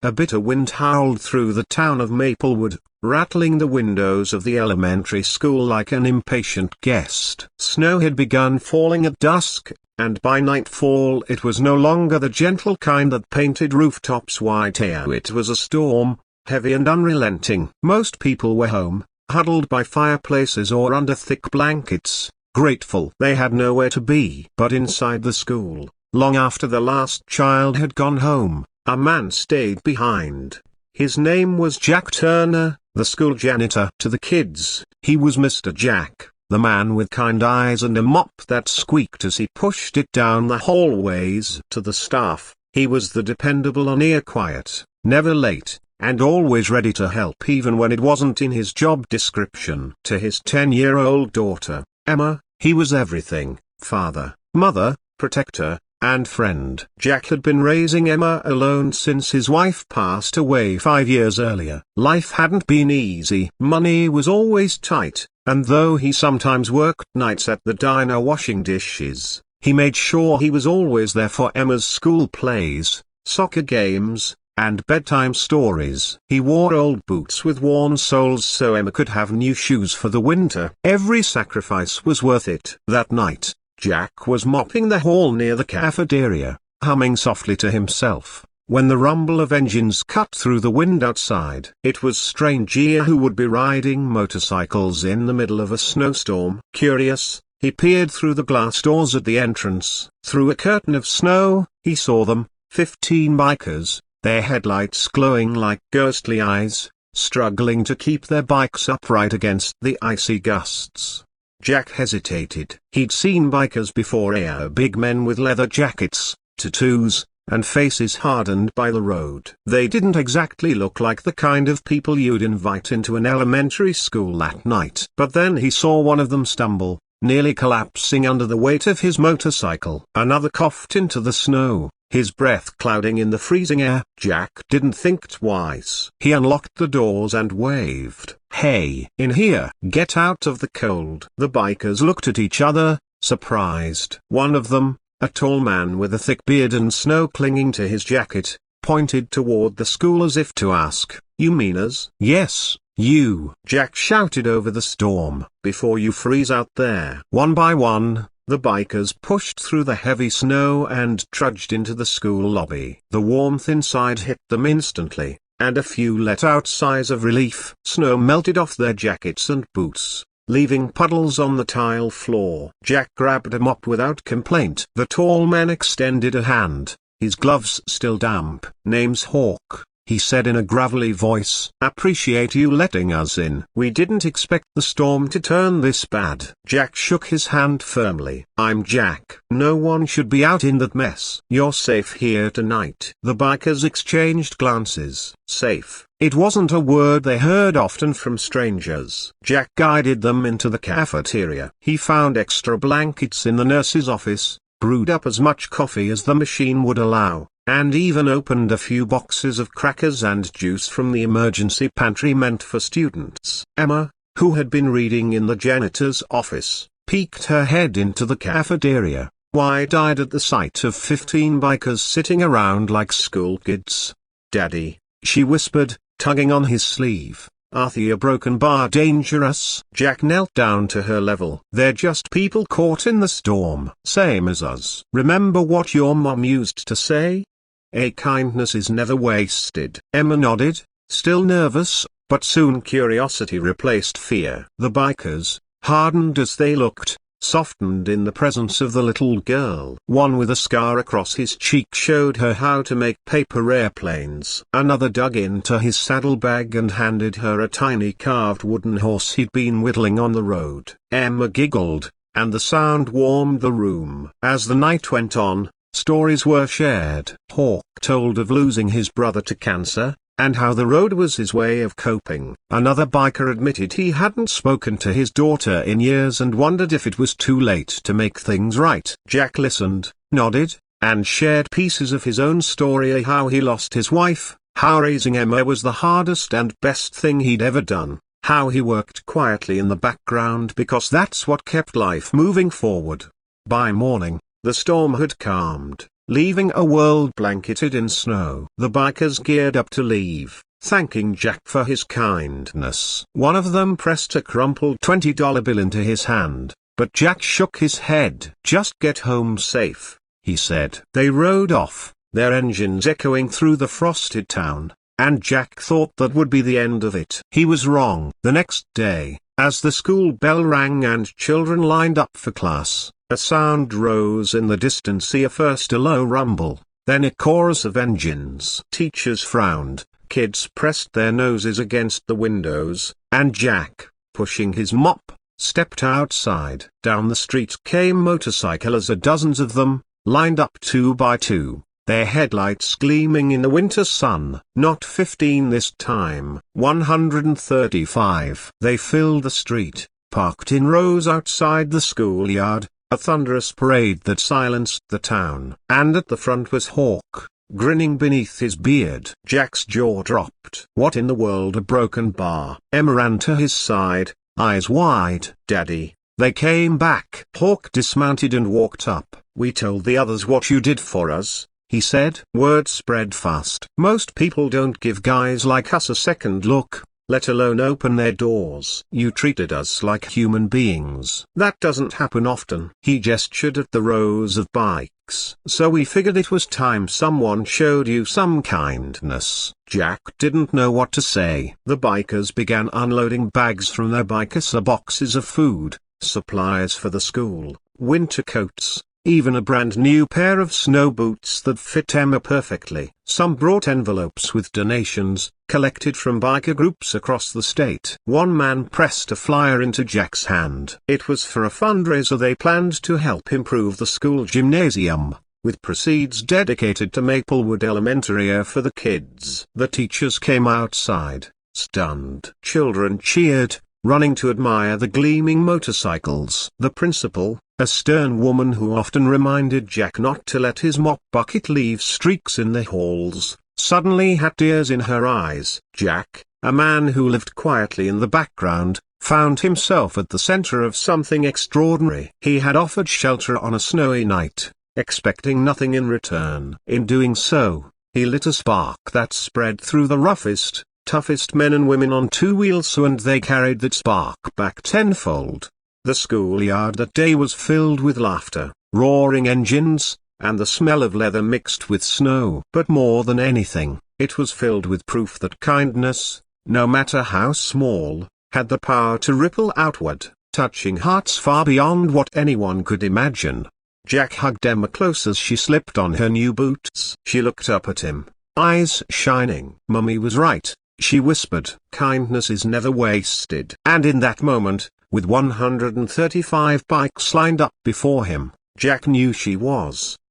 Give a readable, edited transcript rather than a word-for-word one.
a bitter wind howled through the town of Maplewood, rattling the windows of the elementary school like an impatient guest. Snow had begun falling at dusk, and by nightfall it was no longer the gentle kind that painted rooftops white. It was a storm, heavy and unrelenting. Most people were home, huddled by fireplaces or under thick blankets, grateful they had nowhere to be. But inside the school, long after the last child had gone home, a man stayed behind. His name was Jack Turner, the school janitor. To the kids, he was Mr. Jack, the man with kind eyes and a mop that squeaked as he pushed it down the hallways. To the staff, he was the dependable on-ear quiet, never late, and always ready to help even when it wasn't in his job description. To his 10-year-old daughter, Emma, he was everything: father, mother, protector, and friend. Jack had been raising Emma alone since his wife passed away 5 years earlier. Life hadn't been easy. Money was always tight, and though he sometimes worked nights at the diner washing dishes, he made sure he was always there for Emma's school plays, soccer games, and bedtime stories. He wore old boots with worn soles so Emma could have new shoes for the winter. Every sacrifice was worth it. That night, Jack was mopping the hall near the cafeteria, humming softly to himself, when the rumble of engines cut through the wind outside. It was strange who would be riding motorcycles in the middle of a snowstorm. Curious, he peered through the glass doors at the entrance. Through a curtain of snow, he saw them, 15 bikers, their headlights glowing like ghostly eyes, struggling to keep their bikes upright against the icy gusts. Jack hesitated. He'd seen bikers before, big men with leather jackets, tattoos, and faces hardened by the road. They didn't exactly look like the kind of people you'd invite into an elementary school that night. But then he saw one of them stumble, nearly collapsing under the weight of his motorcycle. Another coughed into the snow, his breath clouding in the freezing air. Jack didn't think twice. He unlocked the doors and waved. "Hey, in here! Get out of the cold!" The bikers looked at each other, surprised. One of them, a tall man with a thick beard and snow clinging to his jacket, pointed toward the school as if to ask, "You mean us?" "Yes, you!" Jack shouted over the storm. "Before you freeze out there." One by one, the bikers pushed through the heavy snow and trudged into the school lobby. The warmth inside hit them instantly, and a few let out sighs of relief. Snow melted off their jackets and boots, leaving puddles on the tile floor. Jack grabbed a mop without complaint. The tall man extended a hand, his gloves still damp. "Name's Hawk," he said in a gravelly voice. "Appreciate you letting us in. We didn't expect the storm to turn this bad." Jack shook his hand firmly. "I'm Jack. No one should be out in that mess. You're safe here tonight." The bikers exchanged glances. Safe. It wasn't a word they heard often from strangers. Jack guided them into the cafeteria. He found extra blankets in the nurse's office, brewed up as much coffee as the machine would allow, and even opened a few boxes of crackers and juice from the emergency pantry meant for students. Emma, who had been reading in the janitor's office, peeked her head into the cafeteria, wide-eyed at the sight of 15 bikers sitting around like school kids. "Daddy," she whispered, tugging on his sleeve, "are the broken bar dangerous?" Jack knelt down to her level. "They're just people caught in the storm. Same as us. Remember what your mom used to say? A kindness is never wasted." Emma nodded, still nervous, but soon curiosity replaced fear. The bikers, hardened as they looked, softened in the presence of the little girl. One with a scar across his cheek showed her how to make paper airplanes. Another dug into his saddlebag and handed her a tiny carved wooden horse he'd been whittling on the road. Emma giggled, and the sound warmed the room. As the night went on, stories were shared. Hawk told of losing his brother to cancer, and how the road was his way of coping. Another biker admitted he hadn't spoken to his daughter in years and wondered if it was too late to make things right. Jack listened, nodded, and shared pieces of his own story, how he lost his wife, how raising Emma was the hardest and best thing he'd ever done, how he worked quietly in the background because that's what kept life moving forward. By morning, the storm had calmed, leaving a world blanketed in snow. The bikers geared up to leave, thanking Jack for his kindness. One of them pressed a crumpled $20 bill into his hand, but Jack shook his head. "Just get home safe," he said. They rode off, their engines echoing through the frosted town, and Jack thought that would be the end of it. He was wrong. The next day, as the school bell rang and children lined up for class, a sound rose in the distance. First a low rumble, then a chorus of engines. Teachers frowned, kids pressed their noses against the windows, and Jack, pushing his mop, stepped outside. Down the street came motorcyclers, dozens of them, lined up 2 by 2. Their headlights gleaming in the winter sun. Not 15 this time, 135. They filled the street, parked in rows outside the schoolyard, a thunderous parade that silenced the town. And at the front was Hawk, grinning beneath his beard. Jack's jaw dropped. What in the world? A broken bar. Emma ran to his side, eyes wide. "Daddy." They came back. Hawk dismounted and walked up. "We told the others what you did for us," he said. Word spread fast. "Most people don't give guys like us a second look, let alone open their doors. You treated us like human beings. That doesn't happen often." He gestured at the rows of bikes. "So we figured it was time someone showed you some kindness." Jack didn't know what to say. The bikers began unloading bags from their bikers, boxes of food, supplies for the school, winter coats, even a brand new pair of snow boots that fit Emma perfectly. Some brought envelopes with donations, collected from biker groups across the state. One man pressed a flyer into Jack's hand. It was for a fundraiser they planned to help improve the school gymnasium, with proceeds dedicated to Maplewood Elementary for the kids. The teachers came outside, stunned. Children cheered, running to admire the gleaming motorcycles. The principal, a stern woman who often reminded Jack not to let his mop bucket leave streaks in the halls, suddenly had tears in her eyes. Jack, a man who lived quietly in the background, found himself at the center of something extraordinary. He had offered shelter on a snowy night, expecting nothing in return. In doing so, he lit a spark that spread through the roughest, toughest men and women on 2 wheels, and they carried that spark back tenfold. The schoolyard that day was filled with laughter, roaring engines, and the smell of leather mixed with snow. But more than anything, it was filled with proof that kindness, no matter how small, had the power to ripple outward, touching hearts far beyond what anyone could imagine. Jack hugged Emma close as she slipped on her new boots. She looked up at him, eyes shining. "Mummy was right," she whispered. "Kindness is never wasted." And in that moment, with 135 bikes lined up before him, Jack knew she was.